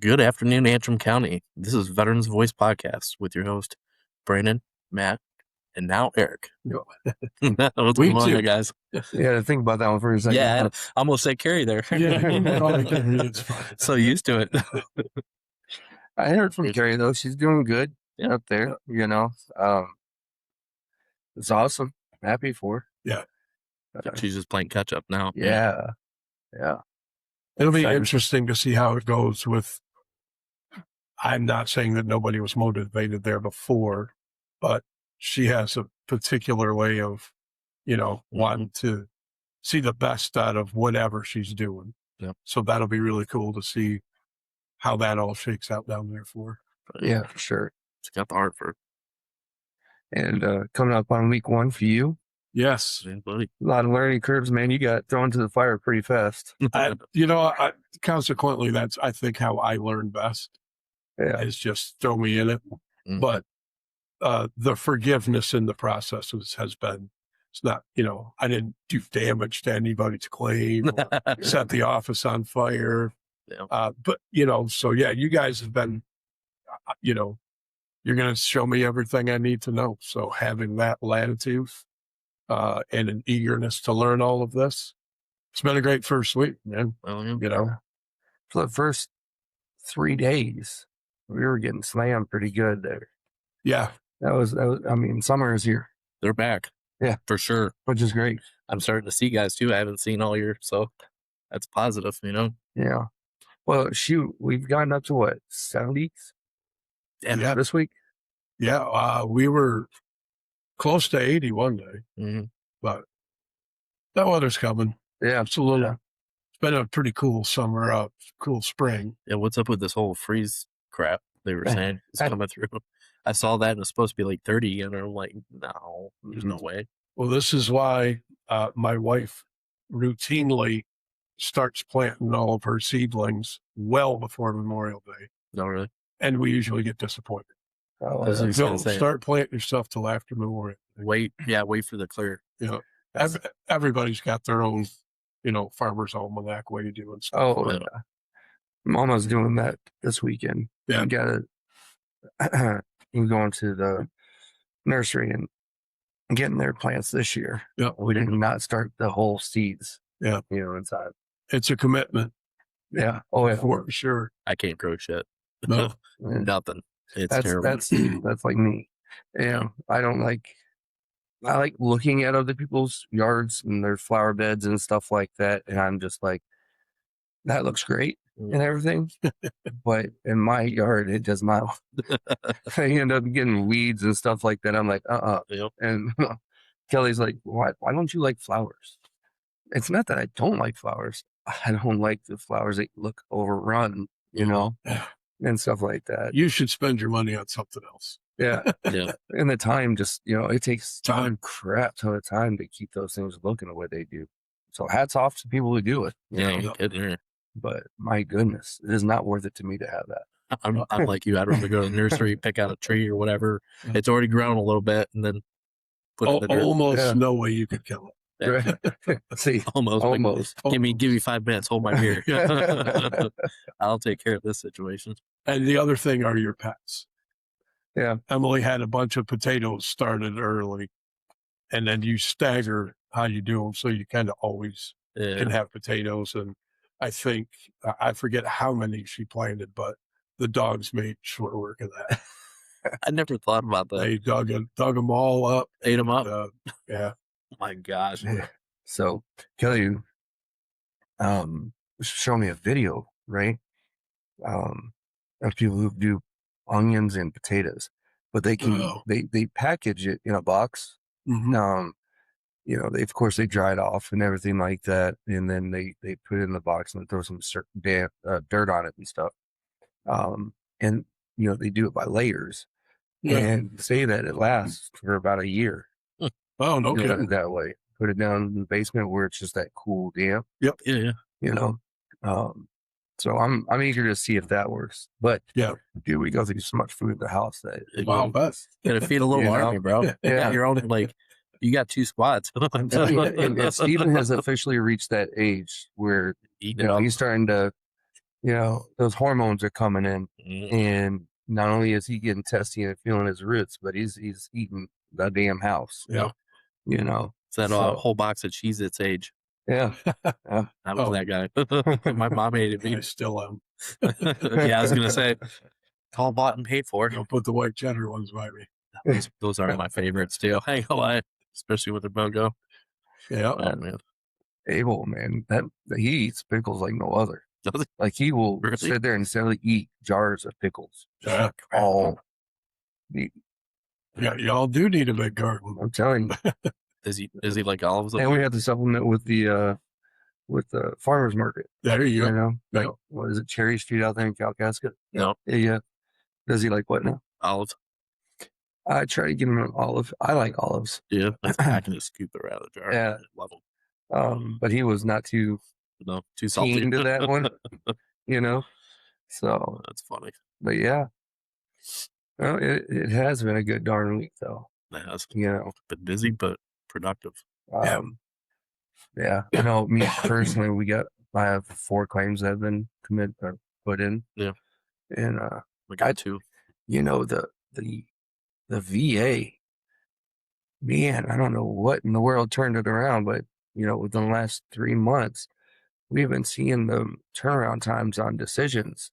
Good afternoon, Antrim County. This is Veterans Voice Podcast with your host, Brandon, Matt, and now Eric. What's going on, guys? Yeah, think about that one for a second. Yeah, I almost said Carrie there. So used to it. I heard from Carrie, though. She's doing good up there, you know. It's awesome. I'm happy for her. Yeah. She's just playing catch up now. Yeah. It'll be interesting to see how it goes with, I'm not saying that nobody was motivated there before, but she has a particular way of, wanting to see the best out of whatever she's doing. Yeah. So that'll be really cool to see how that all shakes out down there for her. Yeah, for sure. She's got the heart for it. And coming up on week 1 for you. Yes. Yeah, buddy. A lot of learning curves, man. You got thrown to the fire pretty fast. Consequently, that's, I think, how I learn best. Yeah. Is just throw me in it. Mm. But the forgiveness in the process has been, it's not, I didn't do damage to anybody's claim or set the office on fire. Yeah. But, so yeah, you guys have been, you're going to show me everything I need to know. So having that latitude and an eagerness to learn all of this, it's been a great first week, man. Well, For the first 3 days, we were getting slammed pretty good there. Yeah. That was summer is here. They're back. Yeah. For sure. Which is great. I'm starting to see guys too I haven't seen all year, so that's positive, Yeah. Well, shoot, we've gotten up to what, 70s? Yeah. This week? Yeah. We were close to 80 one day, Mm-hmm. but that weather's coming. Yeah. Absolutely. Yeah. It's been a pretty cool summer, cool spring. Yeah, what's up with this whole freeze crap they were saying is coming through? I saw that and it's supposed to be like 30, and I'm like, no, there's no way. Well, this is why my wife routinely starts planting all of her seedlings well before Memorial Day. No, really? And we usually get disappointed. Oh, That's what he's Don't saying. start planting your stuff till after Memorial Day. Wait for the clear. Everybody's got their own, farmer's almanac way of doing stuff. Oh, yeah. Mama's doing that this weekend. Yeah. We got to, we're going to the nursery and getting their plants this year. Yeah. We did not start the whole seeds. Yeah. Inside. It's a commitment. Yeah. Oh, yeah. For sure. I can't grow shit. No. Nothing. It's terrible. That's like me. Yeah. I like looking at other people's yards and their flower beds and stuff like that. And I'm just like, that looks great and everything. But in my yard, it does not. I end up getting weeds and stuff like that. I'm like, Yep. And Kelly's like, why don't you like flowers? It's not that I don't like flowers. I don't like the flowers that look overrun, and stuff like that. You should spend your money on something else. Yeah. Yeah. And the time just, it takes crap ton of time to keep those things looking the way they do. So hats off to people who do it. Yeah. But my goodness, it is not worth it to me to have that. I'm like you. I'd rather go to the nursery, pick out a tree or whatever. It's already grown a little bit, and then put it in the dirt. Almost no way you could kill it. Right. See, almost. Give me 5 minutes. Hold my beer. I'll take care of this situation. And the other thing are your pets. Yeah. Emily had a bunch of potatoes started early, and then you stagger how you do them, so you kind of always can have potatoes. And I think I forget how many she planted, but the dogs made short work of that. I never thought about that. They dug them all up, ate them up. Yeah. Oh my gosh. So Kelly, show me a video, right? Of people who do onions and potatoes, but they can they package it in a box. Mm-hmm. They of course they dry it off and everything like that, and then they put it in the box and throw some dirt on it and stuff. And they do it by layers, and say that it lasts for about a year. Oh, no kidding. That way, put it down in the basement where it's just that cool damp. Yep. Yeah. So I'm eager to see if that works. But dude, we go through so much food in the house that gotta feed a little army, bro. Yeah, you're only you got 2 squads. And Steven has officially reached that age where he's starting to those hormones are coming in, Mm. and not only is he getting testy and feeling his roots, but he's eating the damn house. Yeah. It's that whole box of Cheez-Its age. Yeah. I was that guy. My mom hated me. I still am. Yeah, I was gonna say, all bought and paid for. Don't put the white cheddar ones by me. Those are my favorites too. I ain't gonna lie, especially with the BOGO. Yeah. Oh man, Abel, man, that he eats pickles like no other. Does he? Like he will Really? sit there and simply eat jars of pickles. Just Yeah. like all. Yeah, y'all do need a big garden. I'm telling you. Is he like olives? And we have to supplement with the farmers market. There you go. Like, Yeah. what is it, Cherry Street out there in Calcasket? No, Yeah. Does he like what now? olives. I try to get him an olive. I like olives. Yeah, I can just scoop it right out of the jar. Yeah. I love them. But he was not too No, too salty. keen to that one. So That's funny. but yeah. Well, it has been a good darn week though. It has Been busy but productive. Yeah. I know me personally, I have 4 claims that have been committed or put in. Yeah. And We got 2. The VA, man, I don't know what in the world turned it around, but within the last 3 months, we've been seeing the turnaround times on decisions,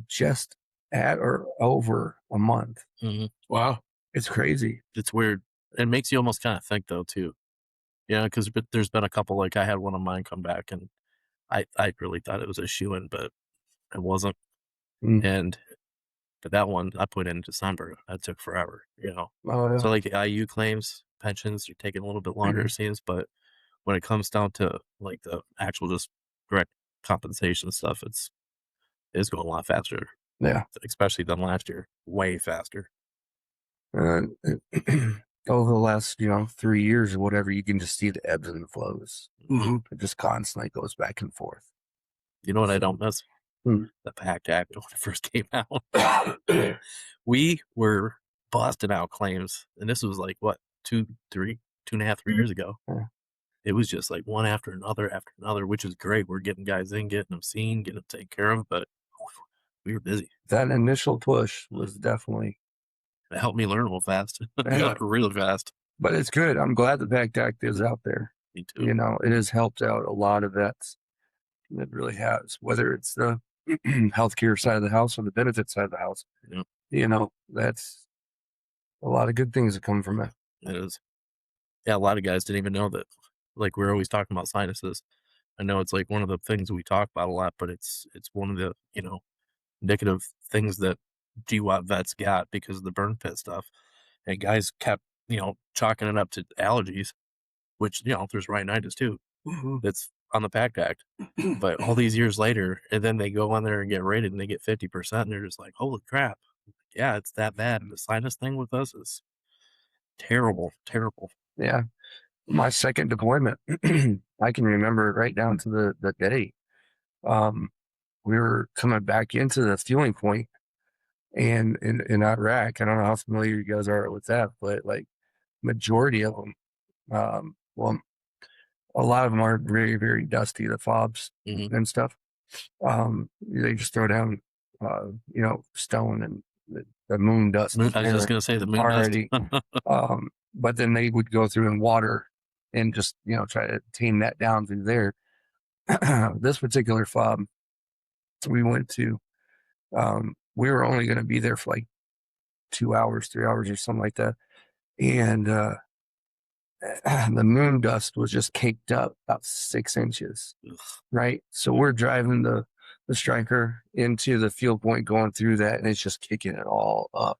just at or over a month. Mm-hmm. Wow. It's crazy. It's weird. It makes you almost kind of think though too. Yeah, because there's been a couple, like I had one of mine come back and I really thought it was a shoo-in, but it wasn't. But that one I put in December. That took forever, Oh, yeah. So like IU claims, pensions are taking a little bit longer, it seems, but when it comes down to like the actual just direct compensation stuff, it's going a lot faster. Yeah. Especially than last year. Way faster. Over the last 3 years or whatever, you can just see the ebbs and flows. Mm-hmm. It just constantly goes back and forth. You know what I don't miss? The PACT Act when it first came out. We were busting out claims, and this was like what 2.5, 3 years ago. Yeah. It was just like one after another, which is great. We're getting guys in, getting them seen, getting them taken care of, but we were busy. That initial push was definitely. It helped me learn real fast. Yeah. Really fast. But it's good. I'm glad the PACT Act is out there. Me too. It has helped out a lot of vets. It really has, whether it's the healthcare side of the house or the benefit side of the house. Yeah. That's a lot of good things that come from it. It is. Yeah, a lot of guys didn't even know that. Like we're always talking about sinuses. I know it's like one of the things we talk about a lot, but it's one of the indicative things that GWAT vets got because of the burn pit stuff, and guys kept chalking it up to allergies, which there's rhinitis too. That's on the PACT Act. But all these years later, and then they go on there and get rated and they get 50%, and they're just like, holy crap. Yeah, it's that bad. The sinus thing with us is terrible. Yeah. My second deployment, I can remember right down to the day. We were coming back into the fueling point, and in Iraq, I don't know how familiar you guys are with that, but like majority of them, well, a lot of them are very, very dusty, the fobs and stuff. They just throw down, stone and the moon dust. I was just going to say the moon already. Dust. But then they would go through and water and just, try to tame that down through there. This particular fob we went to, we were only going to be there for like 2 hours, 3 hours or something like that. And the moon dust was just caked up about 6 inches. Ugh. Right. So we're driving the striker into the fuel point, going through that, and it's just kicking it all up.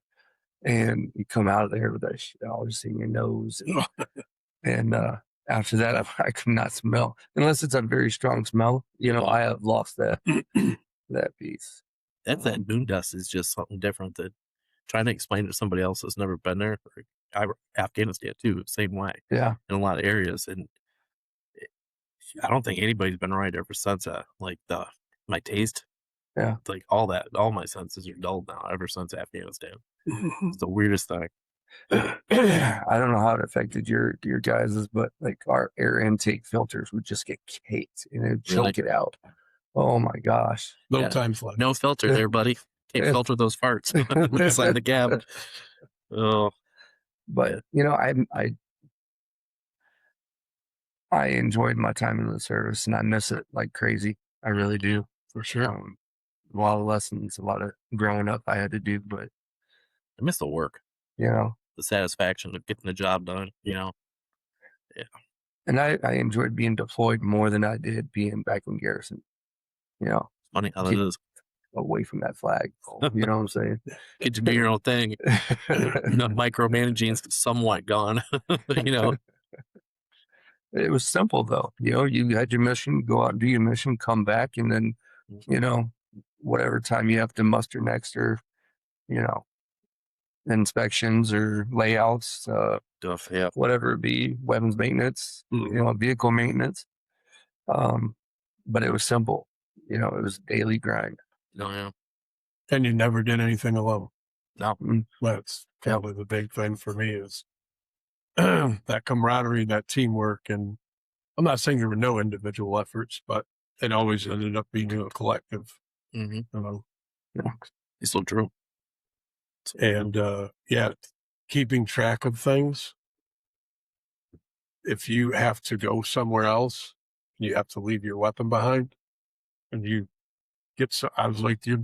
And you come out of there with that shit all just in your nose. And after that, I could not smell, unless it's a very strong smell. I have lost that piece. That moon dust is just something different that trying to explain to somebody else that's never been there. Afghanistan too, same way. Yeah. In a lot of areas, and I don't think anybody's been right ever since. Like my taste. Yeah. Like all my senses are dulled now ever since Afghanistan. It's the weirdest thing. I don't know how it affected your guys's, but like our air intake filters would just get caked and it would choke it out. Oh my gosh. No Yeah. time flat. No filter there, buddy. Can't filter those farts inside the cab. Oh, But I enjoyed my time in the service, and I miss it like crazy. I really do. for sure. A lot of lessons, a lot of growing up I had to do, but I miss the work, the satisfaction of getting the job done. and I enjoyed being deployed more than I did being back in garrison. It's funny how that is. Away from that flag. You know what I'm saying? Get to do your own thing. Not micromanaging's somewhat gone. It was simple though. You had your mission, go out and do your mission, come back, and then whatever time you have to muster next, or inspections or layouts, Stuff, yeah. whatever it be, weapons maintenance, vehicle maintenance. But it was simple. It was daily grind. No, yeah. And you never did anything alone. No. That's probably the big thing for me is that camaraderie, that teamwork. And I'm not saying there were no individual efforts, but it always ended up being a collective. It's so true. And keeping track of things. If you have to go somewhere else, you have to leave your weapon behind, and you I was like, you're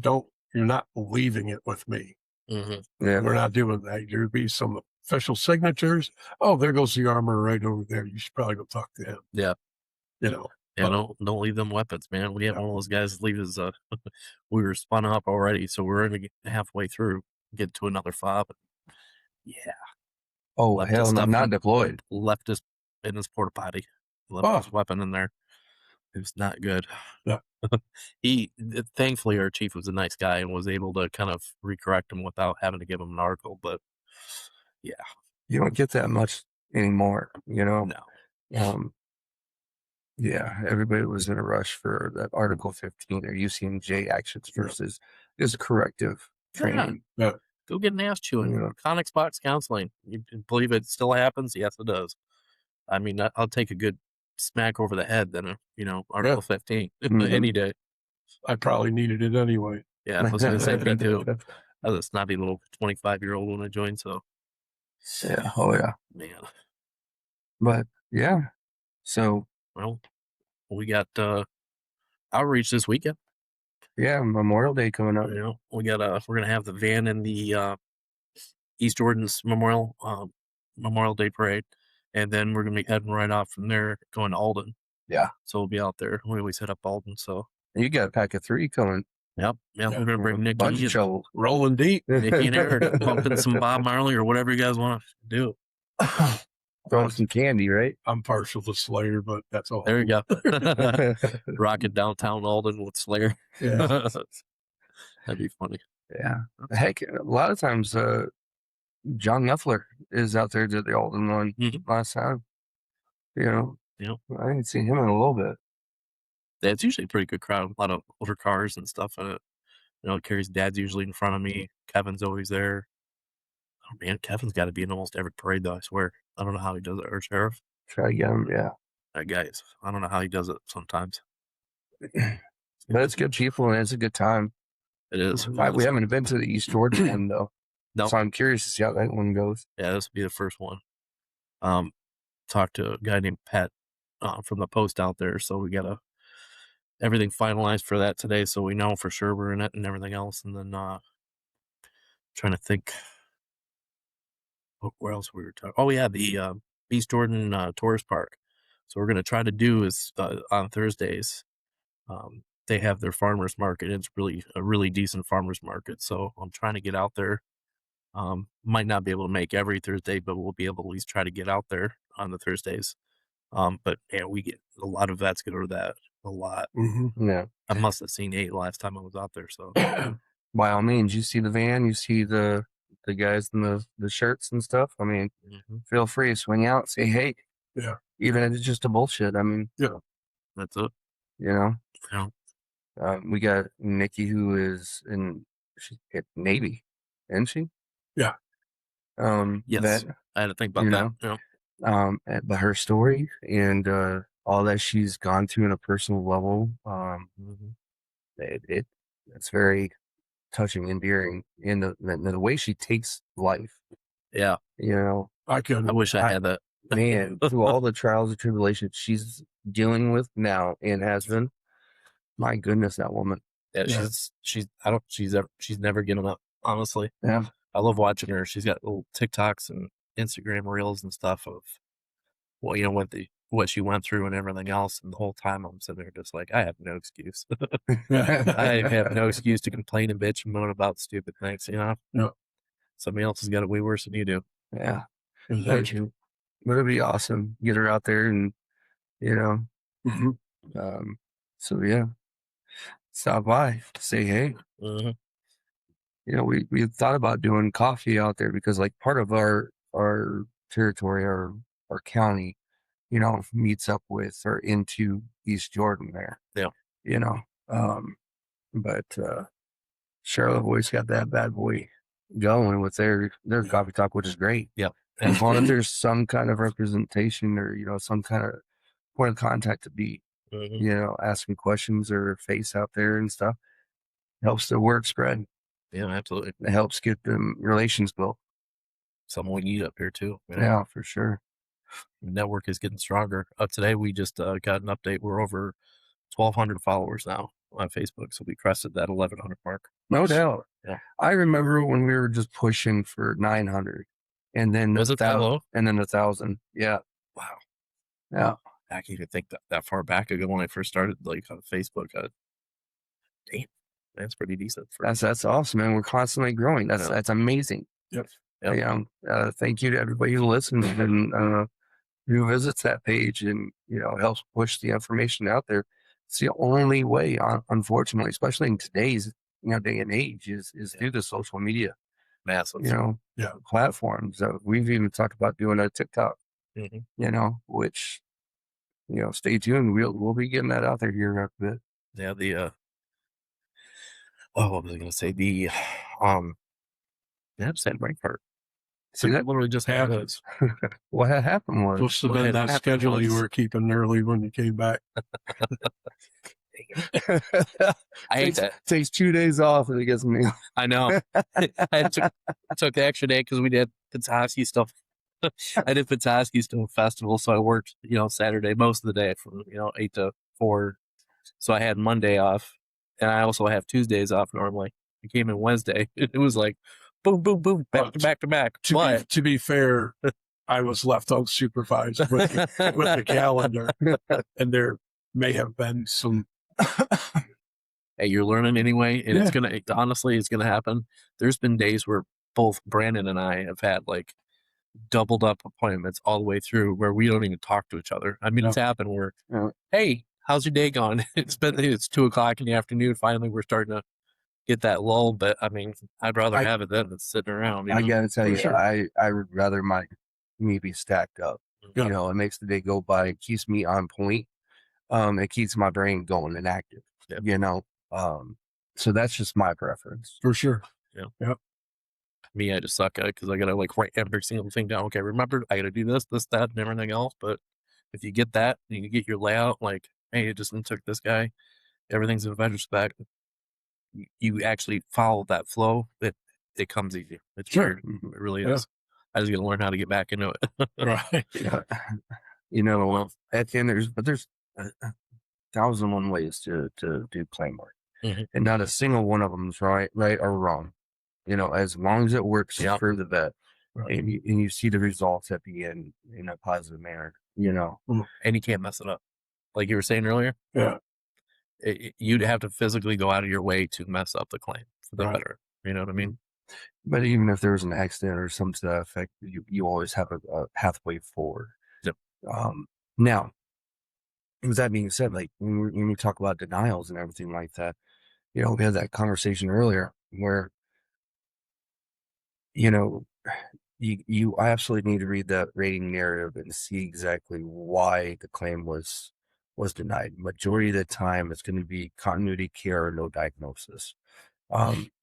not leaving it with me. Mm-hmm. Yeah, we're not doing that. There'd be some official signatures. Oh, there goes the armor right over there. You should probably go talk to him. Yeah. Yeah, don't leave them weapons, man. We had one of those guys leave his, we were spun up already, so we're in halfway through, get to another fob. Yeah. Oh, hell no, not deployed. Left his in his porta potty. Left his weapon in there. It was not good. Yeah. Thankfully, our chief was a nice guy and was able to kind of recorrect him without having to give him an article. But yeah, you don't get that much anymore. No. Yeah, everybody was in a rush for that Article 15 or UCMJ actions versus is corrective training. Yeah. Go get an ass chewing. Conics box counseling. You believe it still happens? Yes, it does. I mean, I'll take a good smack over the head than Article 15 any day. I probably needed it anyway. Yeah, I was going to say me too. I was a snotty little 25-year-old when I joined, so. Yeah, oh yeah. Man. But, yeah, so. Well, we got outreach this weekend. Yeah, Memorial Day coming up. We're going to have the van in the East Jordan's Memorial Day Parade. And then we're going to be heading right off from there, going to Alden. Yeah. So we'll be out there. We always hit up Alden, so. You got a pack of 3 coming. Yep. We're going to bring Nikki. Bunch of trouble. Rolling deep. Nikki and Aaron bumping some Bob Marley or whatever you guys want to do. Throwing some candy, right? I'm partial to Slayer, but that's all. There you go. Rocking downtown Alden with Slayer. Yeah. That'd be funny. Yeah. Heck, a lot of times John Nuffler is out there to the Alden one last time. I didn't see him in a little bit. Yeah, it's usually a pretty good crowd. A lot of older cars and stuff in it. Carrie's dad's usually in front of me. Kevin's always there. Oh man, Kevin's got to be in almost every parade though, I swear. I don't know how he does it. Or Sheriff. Try to get him, yeah. That guy I don't know how he does it sometimes. But it's good people and it's a good time. It is. We haven't been to the East Jordan one though. No. So I'm curious to see how that one goes. Yeah, this will be the first one. Talked to a guy named Pat from the post out there, so we got everything finalized for that today, so we know for sure we're in it and everything else. And then trying to think where else we were talking. Oh yeah, the East Jordan Tourist Park. So we're going to try to do is on Thursdays. They have their farmers market. It's really a really decent farmers market. So I'm trying to get out there. Might not be able to make every Thursday, but we'll be able to at least try to get out there on the Thursdays. But yeah, we get a lot of vets go to that a lot. Mm-hmm. Yeah, I must have seen 8 last time I was out there. So by all means, you see the van, you see the guys in the shirts and stuff. I mean, feel free to swing out, say hey. Yeah. Even if it's just a bullshit. I mean, yeah, that's it. Yeah. We got Nikki who is she's at Navy, isn't she? Yeah. Yes. I had to think about that. Yeah. But her story and all that she's gone through on a personal level. It's very touching, endearing in the way she takes life. Yeah. You know, I I wish I had that. man, through all the trials and tribulations she's dealing with now and has been, my goodness, that woman. Yeah, she's never given up, honestly. Yeah. I love watching her. She's got little TikToks and Instagram reels and stuff of what she went through and everything else. And the whole time I'm sitting there just like, I have no excuse. I have no excuse to complain and bitch and moan about stupid things, No. Somebody else has got it way worse than you do. Yeah. Thank you. But it'd be awesome. Get her out there and, so yeah. Stop by, say hey. Mm-hmm. We thought about doing coffee out there because like part of our territory, our county, meets up with or into East Jordan there. Yeah. But Charlotte Boy's got that bad boy going with their coffee talk, which is great. Yeah. As long as there's some kind of representation or, some kind of point of contact to be, asking questions or face out there and stuff, helps the word spread. Yeah, absolutely. It helps get them relations built. Something we need up here too. Yeah, for sure. The network is getting stronger. Today we just got an update. We're over 1,200 followers now on Facebook, so we crested that 1,100 mark. No doubt. Yeah. I remember when we were just pushing for 900, and then was it that low? And then 1,000. Yeah. Wow. Yeah. I can't even think that far back ago when I first started like on Facebook. Damn, that's pretty decent. That's awesome, man. We're constantly growing. That's amazing. Yep. Thank you to everybody who listens and who visits that page and helps push the information out there. It's the only way, unfortunately, especially in today's day and age, is through the social media, massive, platforms. We've even talked about doing a TikTok, which stay tuned. We'll be getting that out there here in a bit. Yeah, what was I going to say? Sad brain fart. See, that literally just happens. What had happened was supposed to have been that schedule you were keeping early when you came back. I hate that. Takes 2 days off and it gets me. I know. I took the extra day because we did Petoskey stuff. I did Petoskey Stone Festival, so I worked, Saturday most of the day from 8 to 4. So I had Monday off, and I also have Tuesdays off normally. I came in Wednesday. It was like boom, boom, boom, back to back. To be fair, I was left unsupervised with the calendar, and there may have been some. Hey, you're learning anyway, and it's gonna happen. There's been days where both Brandon and I have had like doubled up appointments all the way through where we don't even talk to each other. I mean, it's happened where, hey, how's your day going? It's 2:00 in the afternoon. Finally, we're starting to get that lull, but I mean, I'd rather have it than sitting around. I gotta tell you, I would rather me be stacked up. It makes the day go by. It keeps me on point. It keeps my brain going and active. Yep. So that's just my preference for sure. Yeah. Yep. Me, I just suck at it because I gotta like write every single thing down. Okay, remember, I gotta do this, that, and everything else. But if you get that, and you get your layout, like, hey, it just took this guy, everything's in veg spec. You actually follow that flow. It comes easy. It's weird. It really is. I just gotta learn how to get back into it. Right. At the end there's 1,001 ways to do claim work, and not a single one of them is right or wrong. As long as it works for the vet, and you see the results at the end in a positive manner, and you can't mess it up, like you were saying earlier. Yeah, you'd have to physically go out of your way to mess up the claim for the better. You know what I mean? But even if there's an accident or some to that effect, you always have a pathway forward. Yep. Now, with that being said, like when we talk about denials and everything like that, we had that conversation earlier where, you absolutely need to read that rating narrative and see exactly why the claim was denied. Majority of the time, it's going to be continuity care or no diagnosis.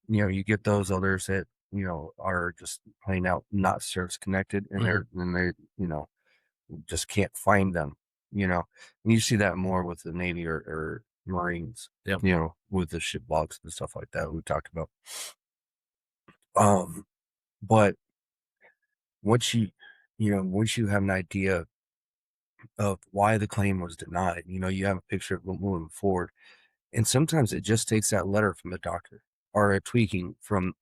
You get those others that are just plain out not service connected, and they just can't find them. you know, and you see that more with the Navy or Marines, Yep. you know, with the ship logs and stuff like that we talked about. But once once you have an idea of why the claim was denied, you have a picture of it moving forward. And sometimes it just takes that letter from the doctor or a tweaking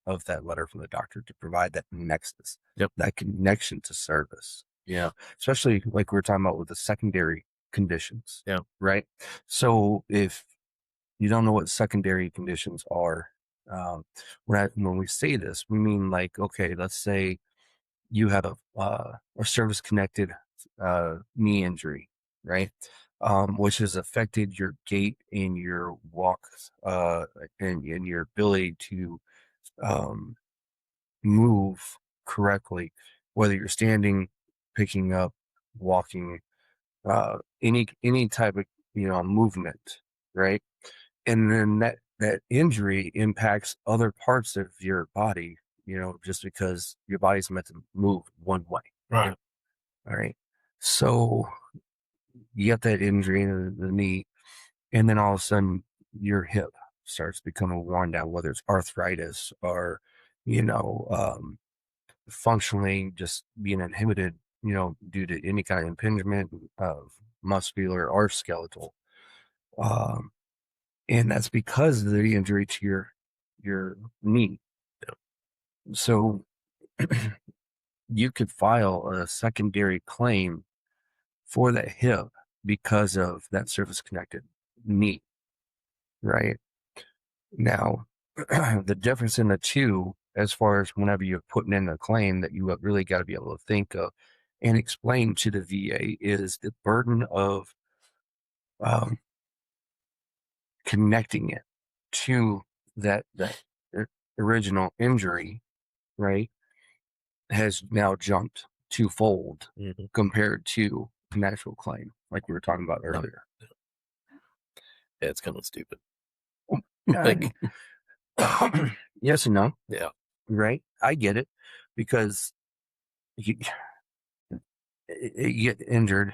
of that letter from the doctor to provide that nexus, Yep. that connection to service. Yeah. Especially like we were talking about with the secondary conditions. Yeah. Right. So if you don't know what secondary conditions are, when we say this, we mean like, okay, let's say you have a service connected knee injury, right? Which has affected your gait and your walk and your ability to move correctly, whether you're standing, picking up, walking, any type of movement, right? And then that injury impacts other parts of your body, just because your body's meant to move one way. Right. All right. So you get that injury in the knee, and then all of a sudden your hip starts becoming worn down, whether it's arthritis or, functionally just being inhibited, due to any kind of impingement of muscular or skeletal. And that's because of the injury to your knee. So you could file a secondary claim for that hip because of that service connected knee, right? Now, the difference in the two, as far as whenever you're putting in a claim that you have really got to be able to think of and explain to the VA, is the burden of um, connecting it to that original injury, right, has now jumped twofold compared to the natural claim, like we were talking about earlier. Yeah, it's kind of stupid. Like, yes and no. Yeah. Right. I get it, because you get injured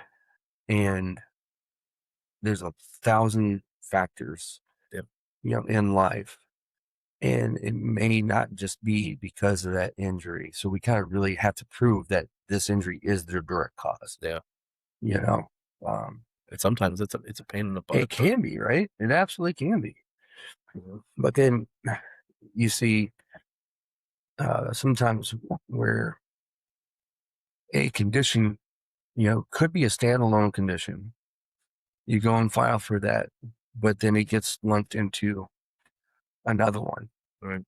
and there's 1,000 factors, Yep. in life. And it may not just be because of that injury. So we kind of really have to prove that this injury is the direct cause. Yeah. And sometimes it's a pain in the butt. It can be, right? It absolutely can be. But then you see sometimes where a condition, could be a standalone condition. You go and file for that, but then it gets lumped into another one, Right.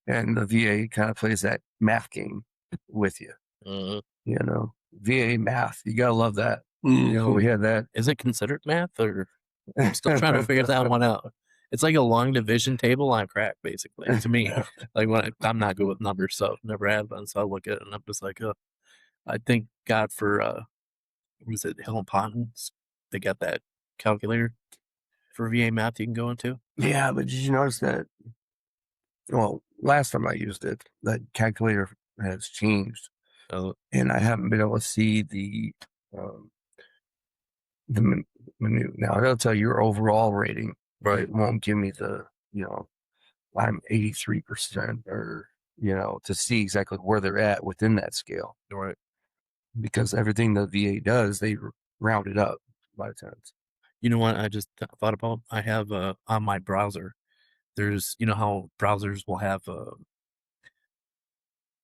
And the VA kind of plays that math game with you. VA math, you gotta love that. We had that. Is it considered math, or I'm still trying to figure that one out? It's like a long division table on crack, basically, to me. Like I'm not good with numbers, so never have been. So I look at it and I'm just like, I thank God for was it Hill and Pontons? They got that calculator for VA math you can go into. Yeah, but did you notice that? Well, last time I used it, that calculator has changed, and I haven't been able to see the menu. Now it'll tell you your overall rating, but it won't give me the I'm 83% or to see exactly where they're at within that scale. Right. Because everything the VA does, they round it up a lot of times. You know what I just thought about? I have on my browser, there's, how browsers will have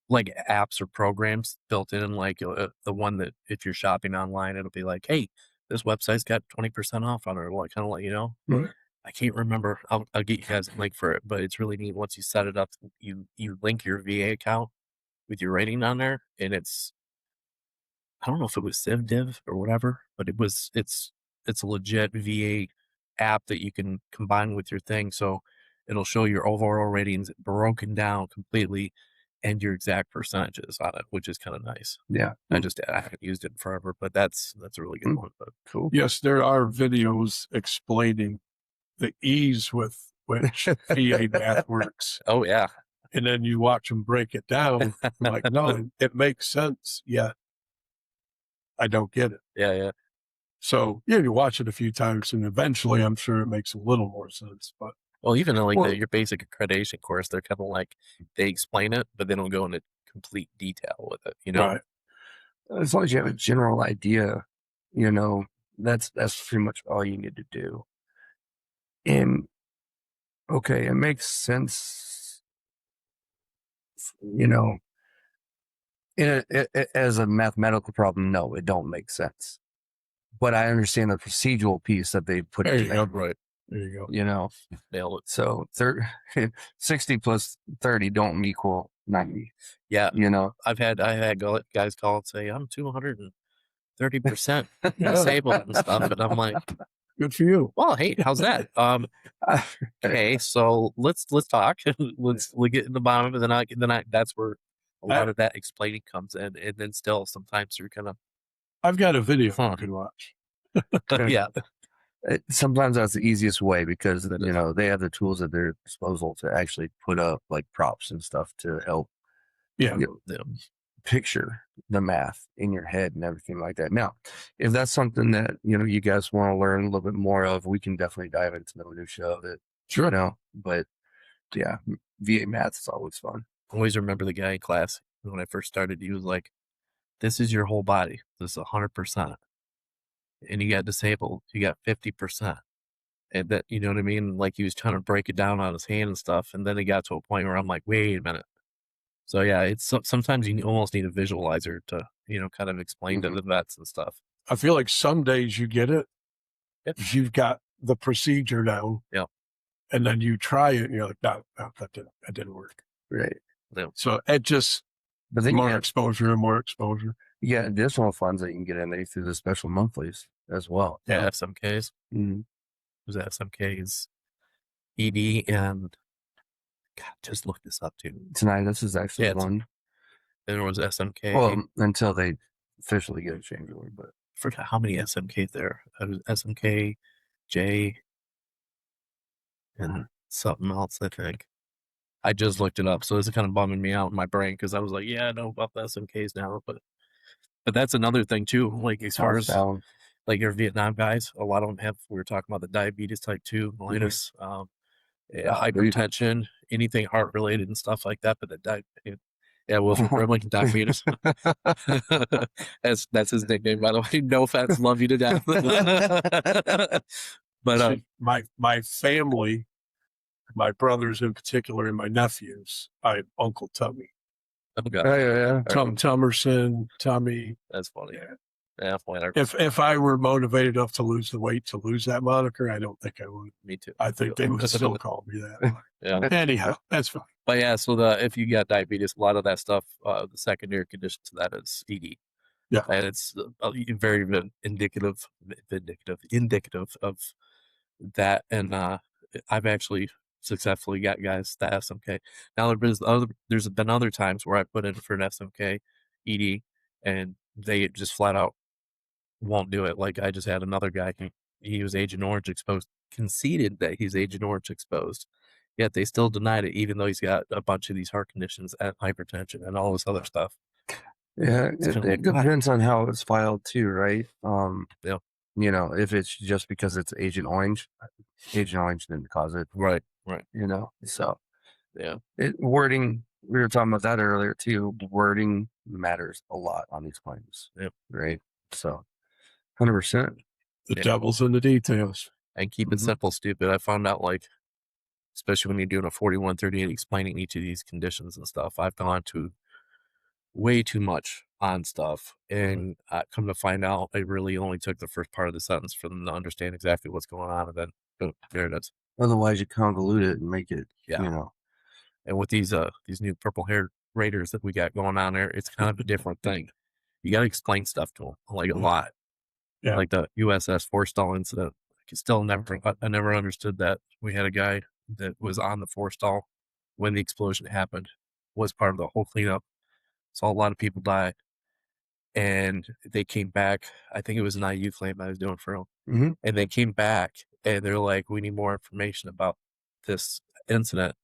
like apps or programs built in, like the one that if you're shopping online, it'll be like, hey, this website's got 20% off on it, or like kind of let you know. Right. I can't remember. I'll get you guys a link for it, but it's really neat. Once you set it up, you link your VA account with your rating on there, and I don't know if it was CivDiv or whatever, but it's a legit VA app that you can combine with your thing. So it'll show your overall ratings broken down completely and your exact percentages on it, which is kind of nice. Yeah. I haven't used it in forever, but that's a really good one. But cool. Yes, there are videos explaining the ease with which VA math works. Oh yeah. And then you watch them break it down. I'm like, no, it makes sense. Yeah. I don't get it. Yeah. So yeah, you watch it a few times, and eventually, I'm sure it makes a little more sense. But Well, even in like Well- your basic accreditation course, they're kind of like they explain it, but they don't go into complete detail with it. You know, right, as long as you have a general idea, you know, that's pretty much all you need to do. And okay, it makes sense, you know, as a mathematical problem. No, it don't make sense. But I understand the procedural piece that they put there in you go. there. right? There you go. You know, Nailed it. so 60 plus 30 don't equal 90. Yeah, You know, I had guys call and say I'm 230% Yeah, disabled and stuff, and I'm like, good for you. well, hey, how's that? Okay, so let's talk. let's get in the bottom of it. Then I that's where a lot of that explaining comes in, and then still sometimes you're kind of I've got a video Huh. you can watch. yeah. sometimes that's the easiest way because That you is. know they have the tools at their disposal to actually put up like props and stuff to help Yeah, you know, Yeah. picture the math in your head and everything like that. Now, if that's something that you know you guys want to learn a little bit more of, we can definitely dive into the minutia of it. sure. You know, but yeah, VA math is always fun. Always remember the guy in class when I first started. He was like, "This is your whole body. This is 100%, and you got disabled. You got 50%." And that, you know what I mean? Like he was trying to break it down on his hand and stuff, and then it got to a point where I'm like, "Wait a minute." So yeah, it's sometimes you almost need a visualizer to kind of explain to the vets and stuff. I feel like some days you get it Yep. if you've got the procedure down. Yep. And then you try it, and you're like, no, that didn't work. Right. Yep. So it just But then more exposure and more exposure. you got additional funds that you can get in there through the special monthlies as well. Yeah, SMKs. Mhm. Was SMKs, ED, and God, just look this up too. Tonight, this is actually one. There was SMK. Well, until they officially get a change order, but I forgot how many SMKs there. It was SMK, J, and something else, I think. I just looked it up, so this is kind of bumming me out in my brain because I was like, yeah, I know about the SMKs now, but that's another thing too. Like as far as like your Vietnam guys, a lot of them have. We were talking about the diabetes type 2, mellitus, hypertension, anything heart related and stuff like that. But Wilford Brimley, diabetes. that's his nickname, by the way. No offense, love you to death. But See, my family, my brothers in particular, and my nephews, I have Uncle Tummy. oh god, yeah. Tom Tummerson, Tommy. that's funny. Yeah. Yeah, If I were motivated enough to lose the weight to lose that moniker, I don't think I would. me too. I think they would still call me that. Yeah. Anyhow, that's fine. But yeah, so if you got diabetes, a lot of that stuff, the secondary condition to that is ED. Yeah. And it's very indicative of that. And I've actually successfully got guys the SMK. Now there's been other times where I put in for an SMK ED and they just flat out won't do it. Like I just had another guy, he was Agent Orange exposed, conceded that he's Agent Orange exposed, yet they still denied it, even though he's got a bunch of these heart conditions and hypertension and all this other stuff. Yeah, it depends on how it's filed too, right? Yeah. You know, if it's just because it's Agent Orange didn't cause it, Right. you know. So Yeah. Wording, we were talking about that earlier too. Wording matters a lot on these claims. Yep. Right. So 100%. The devil's in the details. And keep it simple, stupid. I found out, like, especially when you're doing a 4138 explaining each of these conditions and stuff, I've gone to way too much on stuff. And come to find out, I really only took the first part of the sentence for them to understand exactly what's going on. And then, boom, there it is. Otherwise, you convolute it and make it, you know. And with these new purple haired raiders that we got going on there, it's kind of a different thing. You got to explain stuff to them, like a lot. Yeah. Like the USS Forstall incident. I never understood that. We had a guy that was on the Forstall when the explosion happened, was part of the whole cleanup. Saw a lot of people die. And they came back. I think it was an IU claim I was doing for them. Mm-hmm. And they came back and they're like, we need more information about this incident.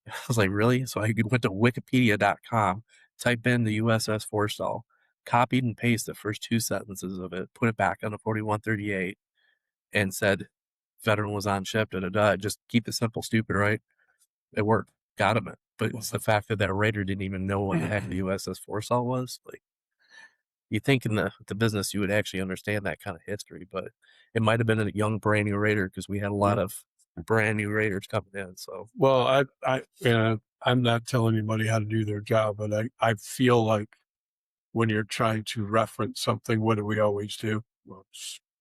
I was like, really? So I went to wikipedia.com, type in the USS Forstall, copied and pasted the first 2 sentences of it, put it back on the 4138, and said veteran was on ship, just keep it simple, stupid, right? It worked. Got him it. But it's the fact that that Raider didn't even know what the heck the USS Forrestal was. Like, you think in the business you would actually understand that kind of history, but it might have been a young brand new Raider because we had a lot of brand new Raiders coming in. So, well, I'm not telling anybody how to do their job, but I feel like when you're trying to reference something, what do we always do? Well,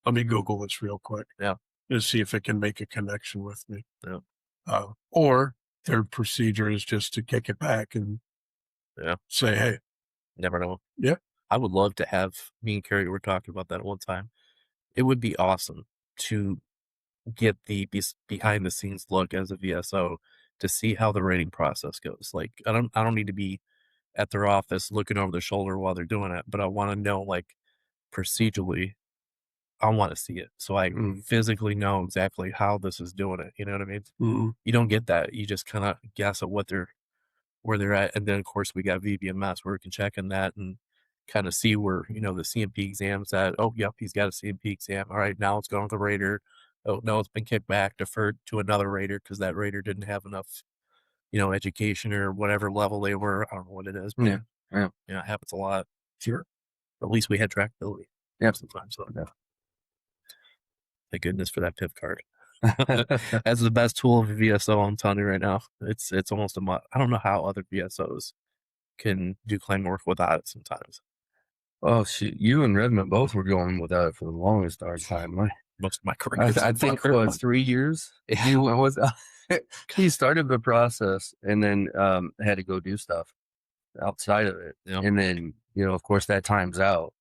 let me Google this real quick. Yeah. To see if it can make a connection with me. Yeah. Or their procedure is just to kick it back and say, hey. Never know. Yeah. I would love to have, me and Carrie were talking about that one time. It would be awesome to get the behind the scenes look as a VSO to see how the rating process goes. Like, I don't need to be at their office looking over their shoulder while they're doing it, but I want to know, like, procedurally, I want to see it so I physically know exactly how this is doing it. You know what I mean? Mm-hmm. You don't get that. You just kind of guess at where they're at, and then of course we got VBMS where we can check in that and kind of see where the CMP exam's at. Oh, yep, he's got a CMP exam. All right, now it's going with the Raider. Oh no, it's been kicked back, deferred to another Raider because that Raider didn't have enough, education or whatever level they were. I don't know what it is. But Yeah. It happens a lot. Sure. At least we had trackability. Yeah. Sometimes. So. Yeah. Thank goodness for that PIV card. That's the best tool of a VSO. I'm telling you right now. It's almost a must. I don't know how other VSOs can do claim work without it sometimes. Oh, shit. You and Redmond both were going without it for the longest time. Most of my career. I think it was 3 years. Yeah. He started the process and then had to go do stuff outside of it. Yep. And then, of course, that time's out.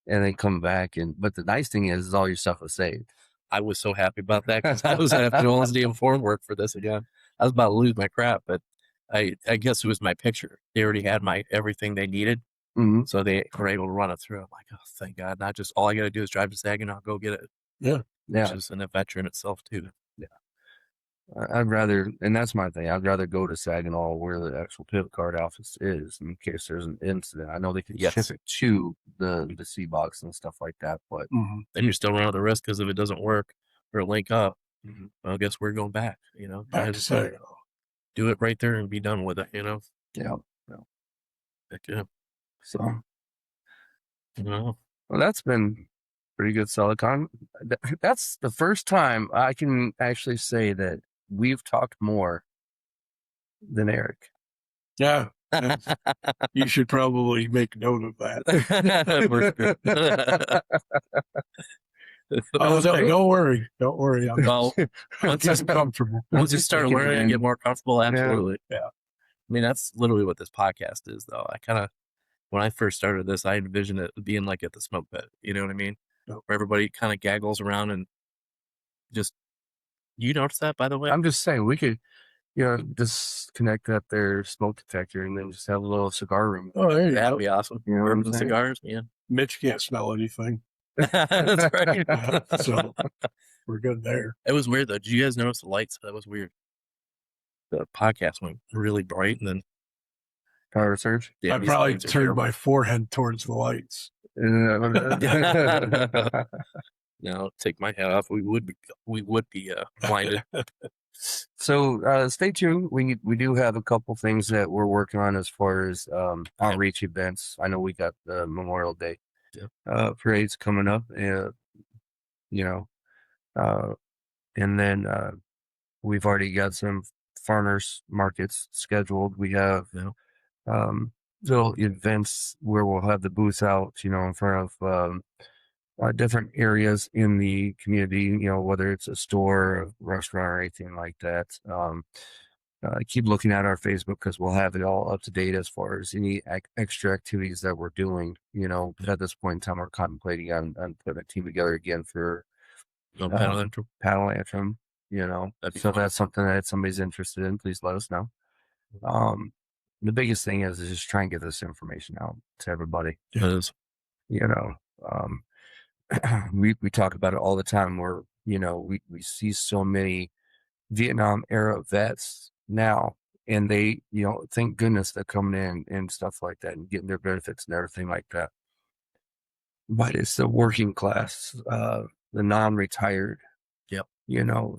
And then come back. But the nice thing is all your stuff was saved. I was so happy about that because I was having all this damn form work for this again. I was about to lose my crap, but I guess it was my picture. They already had everything they needed. Mm-hmm. So they were able to run it through. I'm like, oh, thank God. Not just all I got to do is drive to Saginaw, go get it. Yeah. Which is an adventure in itself, too. Yeah. I'd rather, and that's my thing, I'd rather go to Saginaw where the actual pivot card office is in case there's an incident. I know they can ship it to the C box and stuff like that, but then you're still running the risk because if it doesn't work or link up, well, I guess we're going back, Back to Saginaw. Do it right there and be done with it, Yeah. Heck yeah. So, well, that's been pretty good solid that's the first time I can actually say that we've talked more than Eric. Yeah. You should probably make note of that. Don't worry. Don't worry. Well, once it's comfortable. Once you start learning and get more comfortable, absolutely. Yeah. I mean, that's literally what this podcast is, though. When I first started this, I envisioned it being like at the smoke pit. You know what I mean? Where everybody kind of gaggles around and just. You notice that, by the way? I'm just saying we could, just connect up their smoke detector and then just have a little cigar room. Oh, there you That'd go. be awesome. You know what I'm saying? Cigars, man. Mitch can't smell anything. That's right. So we're good there. It was weird though. Did you guys notice the lights? That was weird. The podcast went really bright and then power surge. Yeah, I probably turned my forehead towards the lights. No, take my hat off. We would be blinded. So stay tuned. We do have a couple things that we're working on as far as outreach events. I know we got the Memorial Day parades coming up, and then we've already got some farmers markets scheduled. We have little events where we'll have the booths out, in front of different areas in the community, whether it's a store, a restaurant, or anything like that. Keep looking at our Facebook because we'll have it all up to date as far as any extra activities that we're doing. At this point in time, we're contemplating on putting a team together again for paddle antrim. So if that's something that somebody's interested in, please let us know. The biggest thing is just try and get this information out to everybody. It is. We talk about it all the time where, we see so many Vietnam era vets now and they, thank goodness they're coming in and stuff like that and getting their benefits and everything like that. but it's the working class, the non-retired, Yep.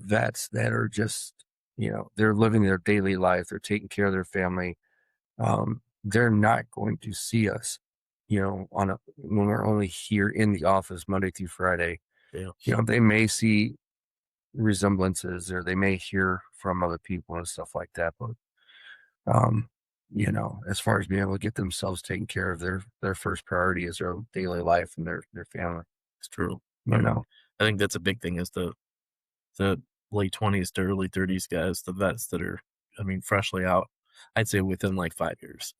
vets that are just, they're living their daily life. They're taking care of their family. They're not going to see us, when we're only here in the office Monday through Friday. Yeah. They may see resemblances or they may hear from other people and stuff like that. But, um, as far as being able to get themselves taken care of, their first priority is their daily life and their family, It's true. you know? I think that's a big thing is the late 20s to early 30s guys, the vets that are, I mean, freshly out. I'd say within like 5 years,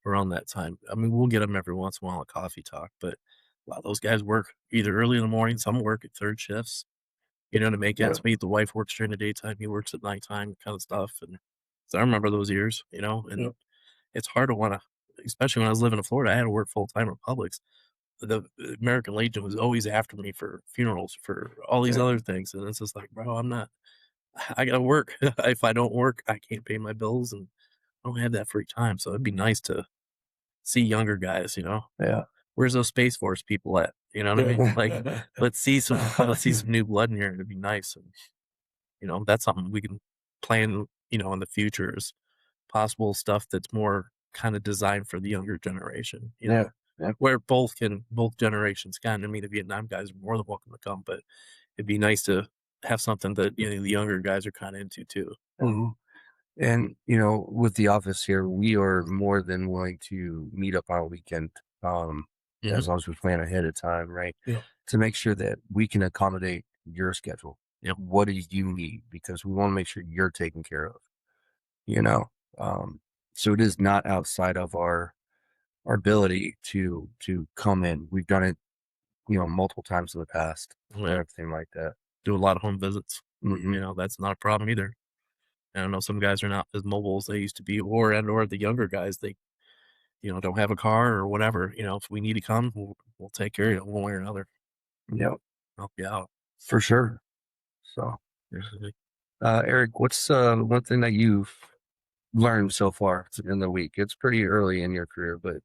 around that time. I mean, we'll get them every once in a while at coffee talk, but a lot of those guys work either early in the morning, some work at third shifts, to make Yeah. ends meet. The wife works during the daytime, he works at nighttime, kind of stuff. And so I remember those years, and Yeah. it's hard to want to, especially when I was living in Florida, I had to work full time at Publix. The American Legion was always after me for funerals, for all these Yeah. other things. And it's just like, bro, I gotta work. If I don't work, I can't pay my bills and I don't have that free time. So it'd be nice to see younger guys, Yeah. where's those Space Force people at? You know what I mean? Like, let's see some new blood in here. It'd be nice. And, that's something we can plan, in the future is possible stuff that's more kind of designed for the younger generation, Yeah. Yeah. where both generations can. I mean, the Vietnam guys are more than welcome to come, but it'd be nice to have something that, the younger guys are kind of into too. Mhm. And, with the office here, we are more than willing to meet up on a weekend, Mhm. as long as we plan ahead of time, right? Yeah. To make sure that we can accommodate your schedule. Yep. What do you need? Because we want to make sure you're taken care of, you know? So it is not outside of our ability to come in. We've done it, multiple times in the past and Yeah. everything like that. Do a lot of home visits. Mhm. That's not a problem either. And I know some guys are not as mobile as they used to be, or the younger guys, they, don't have a car or whatever. If we need to come, we'll take care of you one way or another. Yep, Help you out. for sure. So, Seriously. Eric, what's one thing that you've learned so far in the week? It's pretty early in your career, but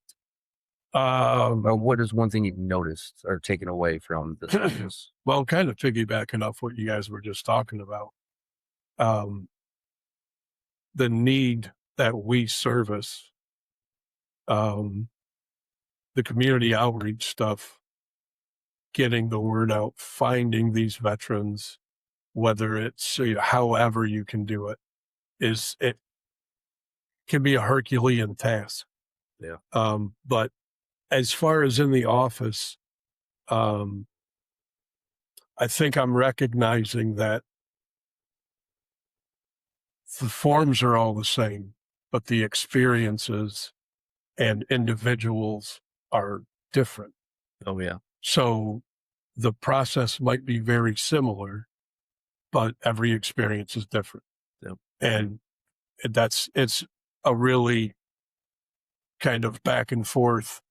what is one thing you've noticed or taken away from this? Well, kind of piggybacking off what you guys were just talking about, the need that we service, the community outreach stuff, getting the word out, finding these veterans, whether it's however you can do it, it can be a Herculean task. Yeah. But as far as in the office, I think I'm recognizing that the forms are all the same, but the experiences and individuals are different. Oh yeah. So the process might be very similar, but every experience is different. Yep. And it's a really kind of back and forth,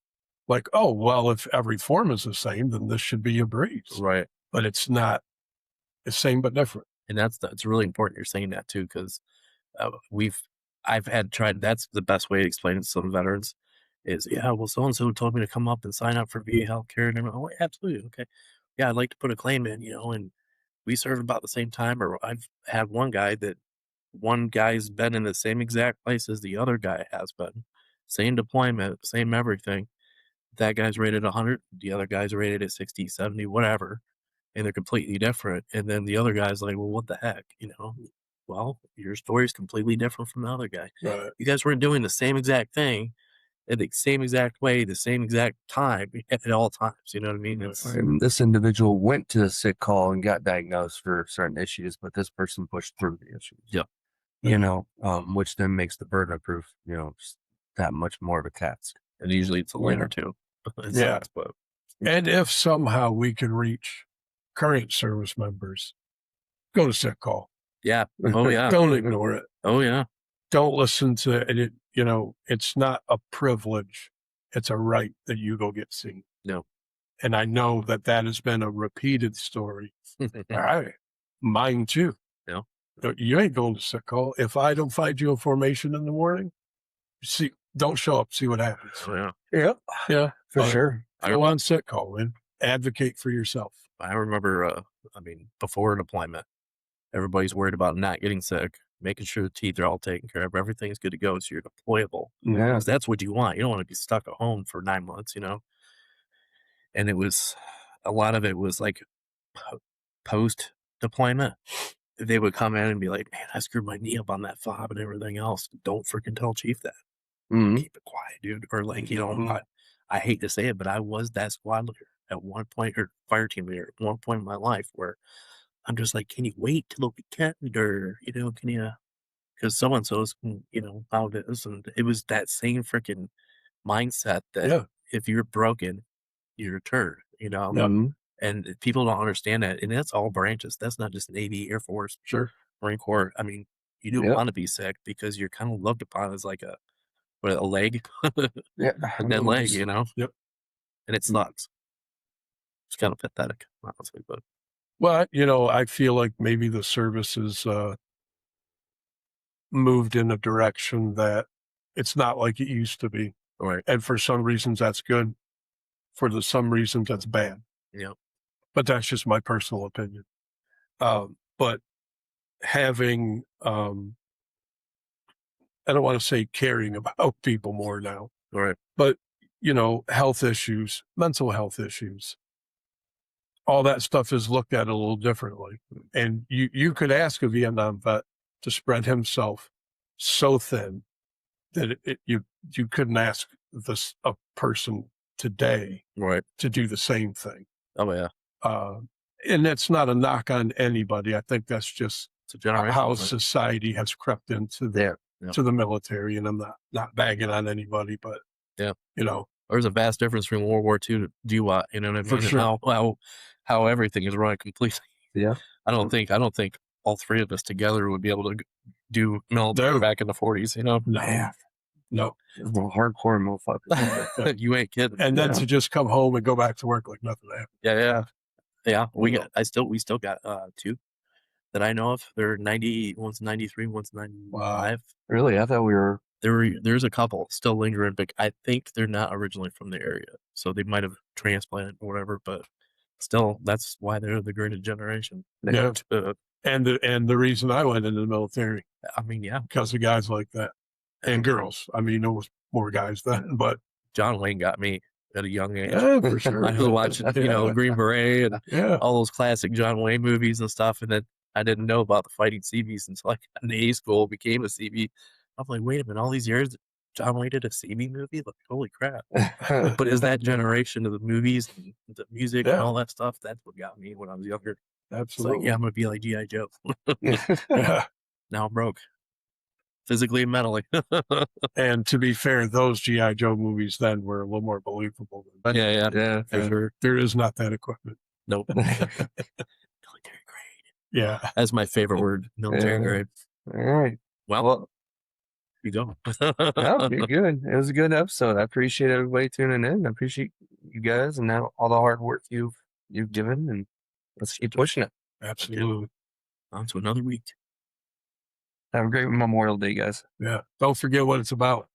like, oh, well, if every form is the same, then this should be a breeze. Right. But it's not. It's same but different. And it's really important you're saying that too, because I've had tried. That's the best way to explain it to some veterans is, yeah, well, so and so told me to come up and sign up for VA healthcare, and I'm like, oh, absolutely, okay, yeah, I'd like to put a claim in, and we served about the same time. Or I've had one guy's been in the same exact place as the other guy has been, same deployment, same everything. That guy's rated 100, the other guy's rated at 60, 70, whatever, and they're completely different. And then the other guy's like, well, what the heck, Well, your story's completely different from the other guy. Right. You guys weren't doing the same exact thing in the same exact way, the same exact time at all times. You know what I mean? And this individual went to a sick call and got diagnosed for certain issues, but this person pushed through the issues. Yep. Which then makes the burden of proof, just that much more of a task. And usually it's a line or two. It Yeah. sucks, but And if somehow we can reach current service members, go to sick call. yeah. Oh yeah. Don't ignore it. Oh yeah. Don't listen to it. It's not a privilege. It's a right that you go get seen. No. And I know that has been a repeated story. All right. Mine too. Yeah. You ain't going to sick call. If I don't find you a formation in the morning, don't show up, see what happens. Oh, yeah. Yeah, Yeah. for But sure. Go on sick call, man. Advocate for yourself. I remember, before deployment, everybody's worried about not getting sick, making sure the teeth are all taken care of, everything's good to go, so you're deployable. Yeah. 'Cause that's what you want. You don't want to be stuck at home for 9 months, And a lot of it was like post deployment. They would come in and be like, "Man, I screwed my knee up on that fob and everything else. Don't freaking tell Chief that. Mhm. Keep it quiet, dude." Or like, Mhm. I hate to say it, but I was that squad leader at one point, or fire team leader at one point in my life, where I'm just like, "Can you wait till the weekend, or can you?" Because so and so's, how it is, and it was that same freaking mindset that Yeah. if you're broken, you're a turd, Mhm. and people don't understand that, and that's all branches. That's not just Navy, Air Force, Sure. Marine Corps. You don't Yep. want to be sick because you're kind of looked upon as like a leg, Yeah. a dead leg, Yep. and it sucks. It's kind of pathetic, honestly, but Well, I feel like maybe the service is moved in a direction that it's not like it used to be. right, And for some reasons, that's good. For some reasons, that's bad. yeah, But that's just my personal opinion. But having, I don't want to say caring about people more now, right, but, health issues, mental health issues, all that stuff is looked at a little differently. And you could ask a Vietnam vet to spread himself so thin that you couldn't ask a person today right. to do the same thing. Oh yeah, Uh, and that's not a knock on anybody. I think that's just it's a generation. how Right? society has crept into Yeah. to the military. And I'm not bagging on anybody, but Yeah. you know, There's a vast difference between World War II to GWAT, you know what I mean? For And sure. how everything is run completely. Yeah. I don't think all three of us together would be able to do military No. back in the 40s, no, Man. no. Well, hardcore motherfuckers. You ain't kidding. And then Yeah. to just come home and go back to work like nothing happened. Yeah. We Yeah. still got two that I know of. They're 90, one's 93, one's 95. Really? I thought we were. There's a couple still lingering, but I think they're not originally from the area, so they might have transplanted or whatever. But still, that's why they're the greatest generation. Yeah. And the reason I went into the military, Yeah, because of guys like that and girls. There was more guys then, but John Wayne got me at a young age. yeah, for sure. I was watching, Green Beret and Yeah. all those classic John Wayne movies and stuff, and then I didn't know about the fighting CBs until I got into A school, became a CB. I'm like, wait a minute, all these years, John Wayne did a CB movie? Like, holy crap. But is that generation of the movies and the music and Yeah. all that stuff, that's what got me when I was younger. It's Absolutely. like, yeah, I'm going to be like G.I. Joe. Yeah. Now I'm broke. Physically and mentally. And to be fair, those G.I. Joe movies then were a little more believable. Yeah, Yeah. for sure. There is not that equipment. Nope. Military grade. Yeah. That's my favorite word, military Yeah. grade. All right. Well, you go. No, you're good. It was a good episode. I appreciate everybody tuning in. I appreciate you guys and now all the hard work you've given, and let's keep pushing it. Absolutely. On to another week. Have a great Memorial Day, guys. Yeah. Don't forget what it's about.